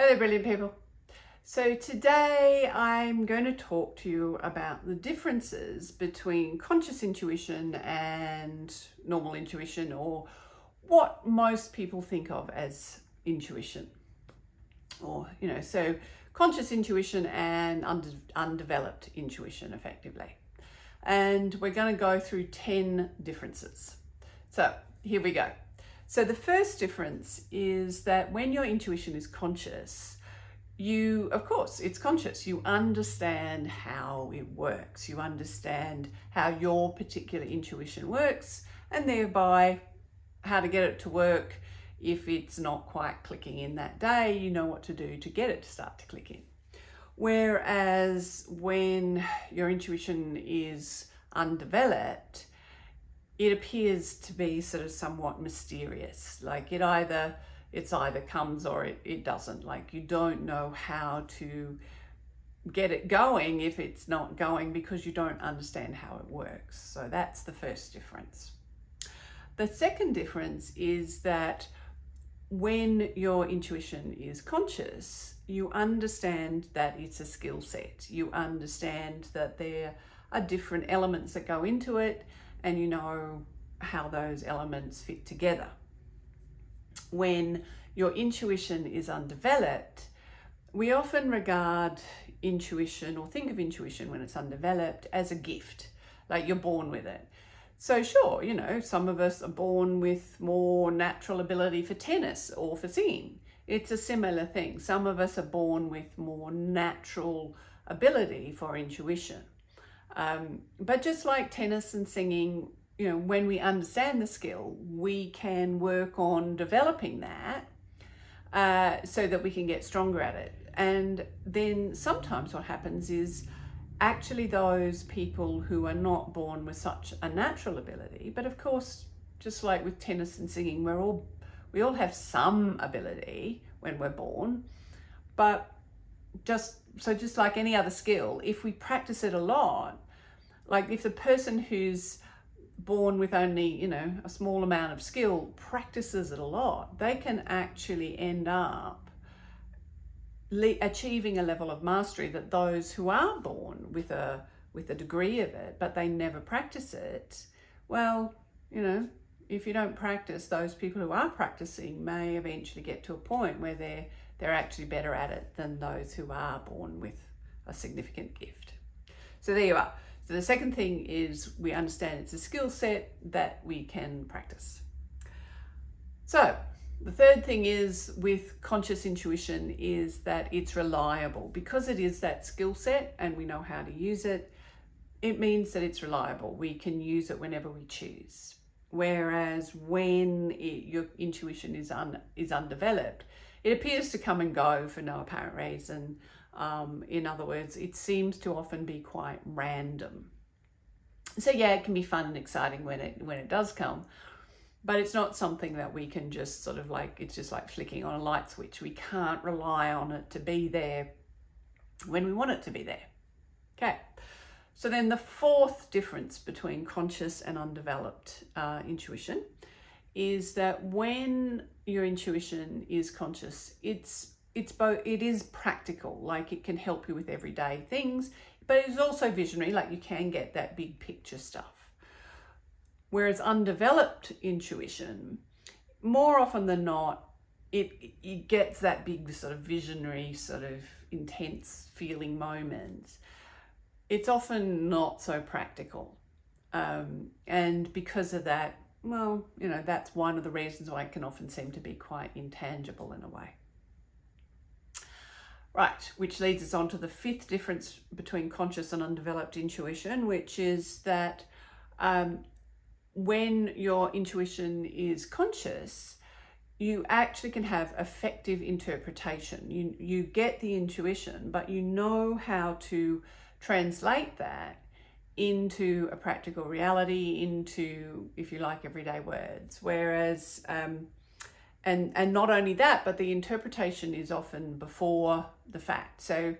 Hello, brilliant people. So today I'm going to talk to you about the differences between conscious intuition and normal intuition, or what most people think of as intuition. So conscious intuition and undeveloped intuition, effectively. And we're going to go through 10 differences. So here we go. So the first difference is that when your intuition is conscious, of course, it's conscious. You understand how it works. You understand how your particular intuition works, and thereby how to get it to work. If it's not quite clicking in that day, you know what to do to get it to start to click in. Whereas when your intuition is undeveloped, it appears to be sort of somewhat mysterious. Like it's either comes or it doesn't. Like you don't know how to get it going if it's not going, because you don't understand how it works. So that's the first difference. The second difference is that when your intuition is conscious, you understand that it's a skill set. You understand that there are different elements that go into it, and you know how those elements fit together. When your intuition is undeveloped, we often regard intuition, or think of intuition when it's undeveloped, as a gift, like you're born with it. So sure, some of us are born with more natural ability for tennis or for singing. It's a similar thing. Some of us are born with more natural ability for intuition. But just like tennis and singing, when we understand the skill, we can work on developing that so that we can get stronger at it. And then sometimes what happens is actually those people who are not born with such a natural ability, but of course, just like with tennis and singing, we all have some ability when we're born, but just like any other skill, if we practice it a lot, like if the person who's born with only, a small amount of skill practices it a lot, they can actually end up achieving a level of mastery that those who are born with a degree of it, but they never practice it, well, if you don't practice, those people who are practicing may eventually get to a point where they're actually better at it than those who are born with a significant gift. So there you are. So the second thing is we understand it's a skill set that we can practice. So the third thing is with conscious intuition is that it's reliable. Because it is that skill set and we know how to use it, it means that it's reliable. We can use it whenever we choose. Whereas when your intuition is undeveloped, it appears to come and go for no apparent reason. In other words, it seems to often be quite random. So yeah, it can be fun and exciting when it does come, but it's not something that we can just sort of it's just like flicking on a light switch. We can't rely on it to be there when we want it to be there. Okay. So then the fourth difference between conscious and undeveloped intuition is that when your intuition is conscious, it is practical, like it can help you with everyday things, but it's also visionary, like you can get that big picture stuff. Whereas undeveloped intuition, more often than not, it gets that big sort of visionary, sort of intense feeling moment. It's often not so practical. And because of that, well, that's one of the reasons why it can often seem to be quite intangible in a way. Right, which leads us on to the fifth difference between conscious and undeveloped intuition, which is that when your intuition is conscious, you actually can have effective interpretation. You get the intuition, but you know how to translate that into a practical reality, into, if you like, everyday words. Whereas, and not only that, but the interpretation is often before the fact. So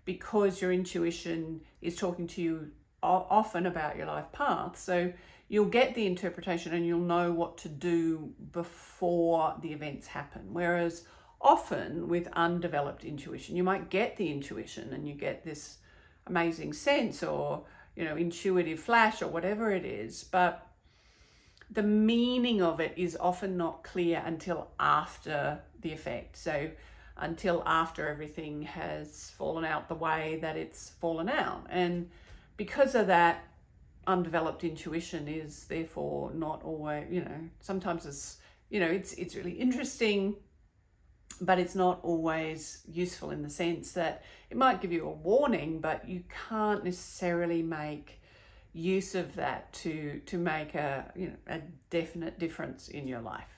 because your intuition is talking to you often about your life path, so you'll get the interpretation and you'll know what to do before the events happen. Whereas often with undeveloped intuition, you might get the intuition and you get this amazing sense or, intuitive flash or whatever it is, but the meaning of it is often not clear until after the effect. So until after everything has fallen out the way that it's fallen out. And because of that, undeveloped intuition is therefore not always, sometimes it's really interesting, but it's not always useful in the sense that it might give you a warning, but you can't necessarily make use of that to make a definite difference in your life.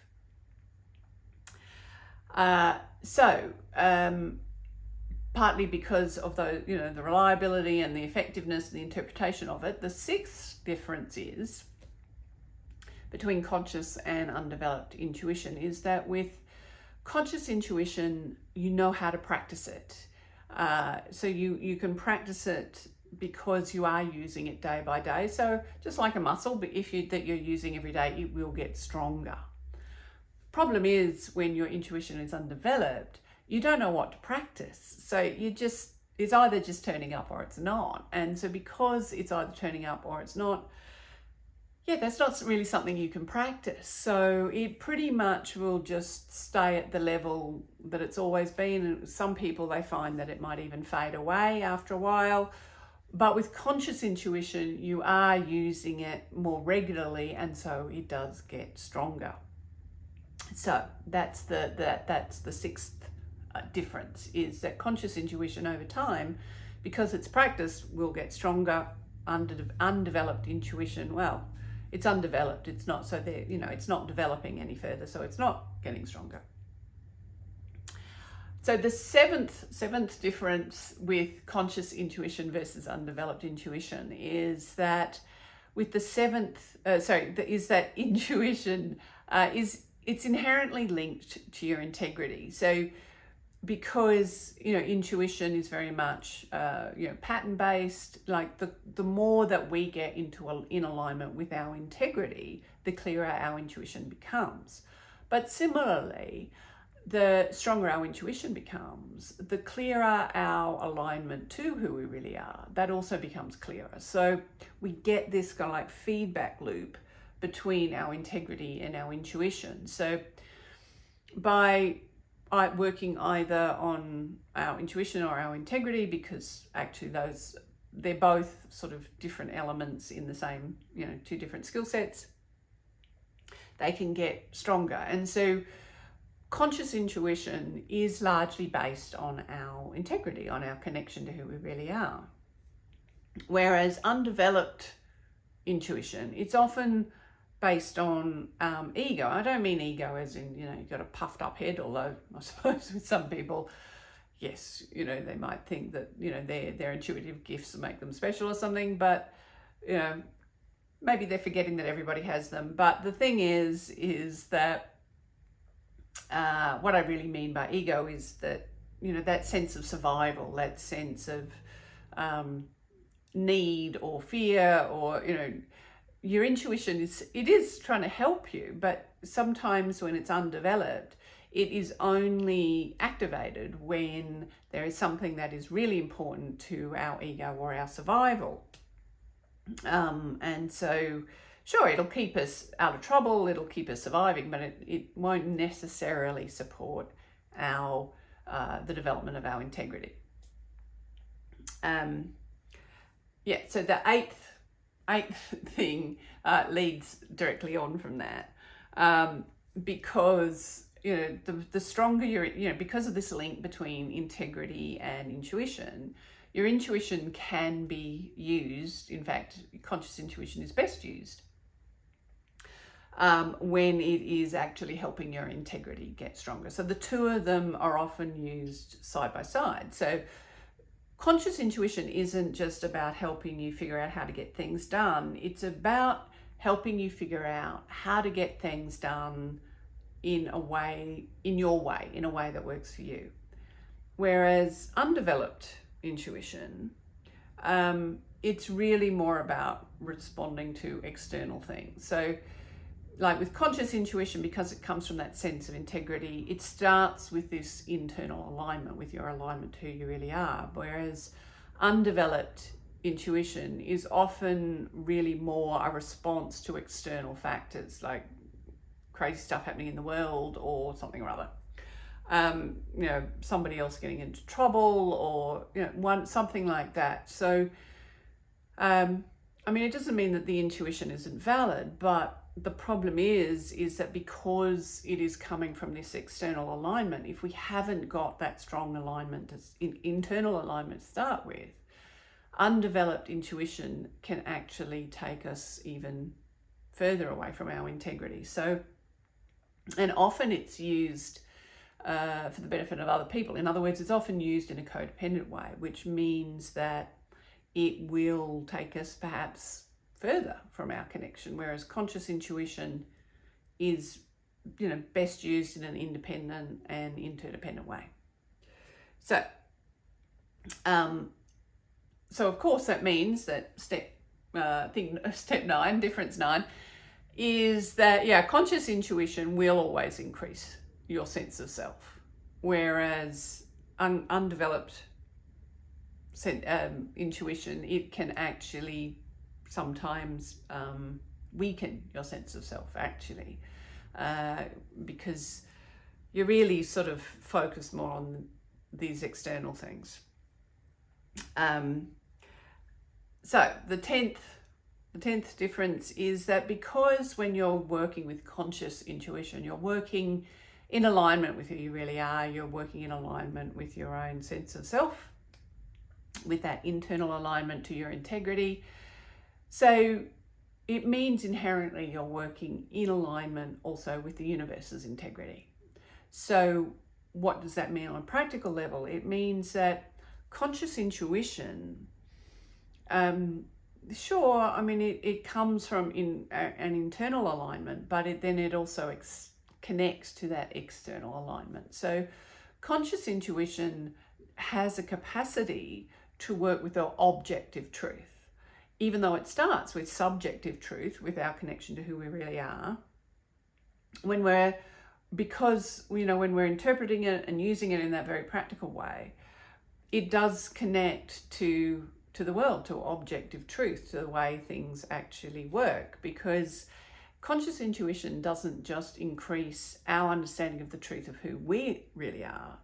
Partly because of the reliability and the effectiveness and the interpretation of it, the sixth difference is between conscious and undeveloped intuition is that with conscious intuition, you know how to practice it. So you can practice it because you are using it day by day. So just like a muscle, but that you're using every day, it will get stronger. Problem is when your intuition is undeveloped, you don't know what to practice. So it's either just turning up or it's not. And so because it's either turning up or it's not, that's not really something you can practice. So it pretty much will just stay at the level that it's always been. And some people, they find that it might even fade away after a while. But with conscious intuition, you are using it more regularly, and so it does get stronger. So that's the sixth difference, is that conscious intuition over time, because it's practice, will get stronger. Undeveloped intuition, well, it's undeveloped. It's not, so it's not developing any further, so it's not getting stronger. So the seventh difference with conscious intuition versus undeveloped intuition is that with the that intuition it's inherently linked to your integrity. So because intuition is very much pattern based, like the more that we get in alignment with our integrity, the clearer our intuition becomes. But similarly, the stronger our intuition becomes, the clearer our alignment to who we really are. That also becomes clearer. So we get this kind of like feedback loop between our integrity and our intuition. So by working either on our intuition or our integrity, because actually they're both sort of different elements in the same, two different skill sets, they can get stronger. And so conscious intuition is largely based on our integrity, on our connection to who we really are. Whereas undeveloped intuition, it's often based on ego. I don't mean ego as in, you've got a puffed up head, although I suppose with some people, yes, they might think that, their intuitive gifts make them special or something, but, maybe they're forgetting that everybody has them. But the thing is that what I really mean by ego is that, that sense of survival, that sense of need or fear, or, your intuition is trying to help you, but sometimes when it's undeveloped, it is only activated when there is something that is really important to our ego or our survival. And so, sure, it'll keep us out of trouble, it'll keep us surviving, but it won't necessarily support the development of our integrity. So the eighth thing leads directly on from that, because the stronger because of this link between integrity and intuition, your intuition can be used. In fact, conscious intuition is best used when it is actually helping your integrity get stronger. So the two of them are often used side by side. So conscious intuition isn't just about helping you figure out how to get things done. It's about helping you figure out how to get things done in your way, in a way that works for you. Whereas undeveloped intuition, it's really more about responding to external things. So, like with conscious intuition, because it comes from that sense of integrity, it starts with this internal alignment, with your alignment to who you really are. Whereas undeveloped intuition is often really more a response to external factors, like crazy stuff happening in the world or something or other. Somebody else getting into trouble, or something like that. So it doesn't mean that the intuition isn't valid, but the problem is that because it is coming from this external alignment, if we haven't got that strong alignment, internal alignment to start with, undeveloped intuition can actually take us even further away from our integrity. So, and often it's used for the benefit of other people. In other words, it's often used in a codependent way, which means that it will take us perhaps further from our connection, whereas conscious intuition is, best used in an independent and interdependent way. So of course that means that step 9, difference 9, is that conscious intuition will always increase your sense of self, whereas undeveloped intuition, it can actually sometimes weaken your sense of self, actually, because you're really sort of focused more on these external things. So the 10th difference is that because when you're working with conscious intuition, you're working in alignment with who you really are, you're working in alignment with your own sense of self, with that internal alignment to your integrity. So it means inherently you're working in alignment also with the universe's integrity. So what does that mean on a practical level? It means that conscious intuition, it comes from an internal alignment, but it also connects to that external alignment. So conscious intuition has a capacity to work with our objective truth, even though it starts with subjective truth, with our connection to who we really are. When we're interpreting it and using it in that very practical way, it does connect to the world, to objective truth, to the way things actually work, because conscious intuition doesn't just increase our understanding of the truth of who we really are,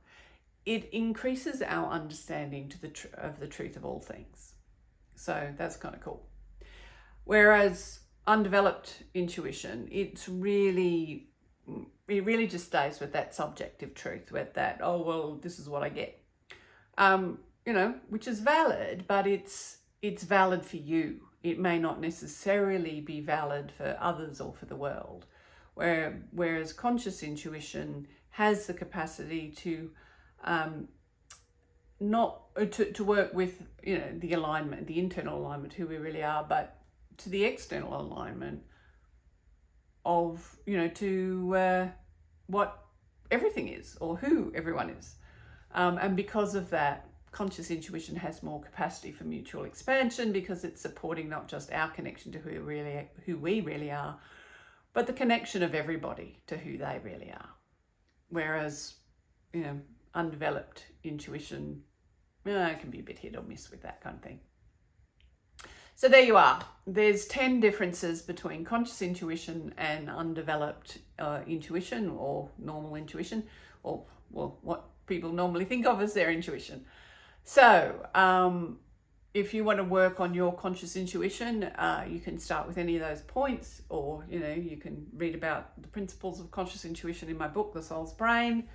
it increases our understanding of the truth of all things. So that's kind of cool. Whereas undeveloped intuition, it really just stays with that subjective truth, with that, this is what I get, which is valid, but it's valid for you. It may not necessarily be valid for others or for the world. Whereas conscious intuition has the capacity to to work with the alignment, the internal alignment, who we really are, but to the external alignment of to what everything is, or who everyone is, and because of that, conscious intuition has more capacity for mutual expansion, because it's supporting not just our connection to who we really are, but the connection of everybody to who they really are. Whereas undeveloped intuition, can be a bit hit or miss with that kind of thing. So there you are. There's 10 differences between conscious intuition and undeveloped intuition, or normal intuition, or what people normally think of as their intuition. So if you want to work on your conscious intuition, you can start with any of those points, or you can read about the principles of conscious intuition in my book, The Soul's Brain.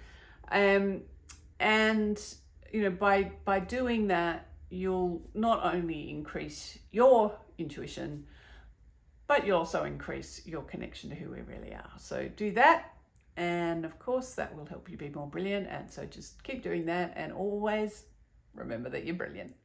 By doing that, you'll not only increase your intuition, but you'll also increase your connection to who we really are. So do that, and of course that will help you be more brilliant. And so just keep doing that, and always remember that you're brilliant.